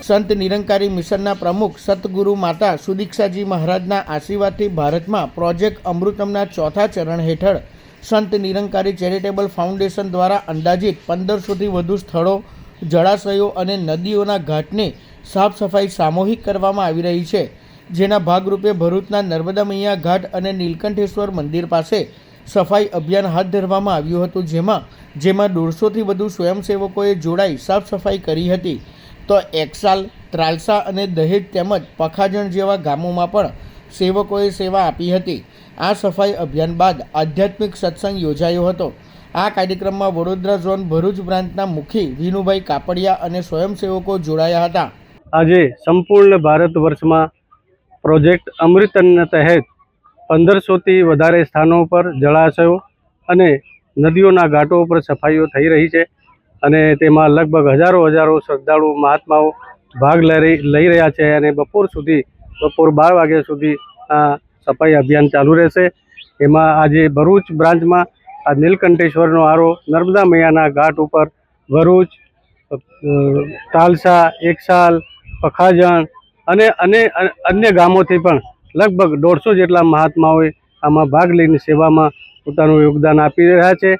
સંત નિરંકારી મિશનના પ્રમુખ સતગુરુ માતા સુદીક્ષાજી મહારાજના આશીર્વાદથી ભારતમાં પ્રોજેક્ટ અમૃતમના ચોથા ચરણ હેઠળ સંત નિરંકારી ચેરિટેબલ ફાઉન્ડેશન દ્વારા અંદાજિત 1500થી વધુ સ્થળો, જળાશયો અને નદીઓના ઘાટની સાફ સફાઈ સામૂહિક કરવામાં આવી રહી છે, જેના ભાગરૂપે ભરૂચના નર્મદા મૈયા ઘાટ અને નીલકંઠેશ્વર મંદિર પાસે સફાઈ અભિયાન હાથ ધરવામાં આવ્યું હતું, જેમાં 150થી વધુ સ્વયંસેવકોએ જોડાઈ સાફ સફાઈ કરી હતી. તો એકસાલ, ત્રાલસા અને દહેજ તેમજ પખાજણ જેવા ગામોમાં પણ સેવકોએ સેવા આપી હતી. આ સફાઈ અભિયાન બાદ આધ્યાત્મિક સત્સંગ યોજાયો હતો. આ કાર્યક્રમમાં વડોદરા ઝોન ભરૂચ બ્રાન્ચના મુખી વિનુભાઈ કાપડિયા અને સ્વયંસેવકો જોડાયા હતા. આજે સંપૂર્ણ ભારત વર્ષમાં પ્રોજેક્ટ અમૃતના તહેત 1500થી વધારે સ્થાનો પર જળાશયો અને નદીઓના ઘાટો ઉપર સફાઈઓ થઈ રહી છે અને તેમાં લગભગ હજારો શ્રદ્ધાળુ મહાત્માઓ ભાગ લઈ રહ્યા છે અને બપોર 12 વાગ્યા સુધી આ સફાઈ અભિયાન ચાલુ રહેશે. એમાં આજે ભરૂચ બ્રાન્ચમાં આ નીલકંઠેશ્વરનો આરો નર્મદા મૈયાના ઘાટ ઉપર ભરૂચ, તાલસા, એકસાલ, પખાજણ અને અન્ય ગામોથી પણ લગભગ 150 જેટલા મહાત્માઓએ આમાં ભાગ લઈને સેવામાં પોતાનું યોગદાન આપી રહ્યા છે.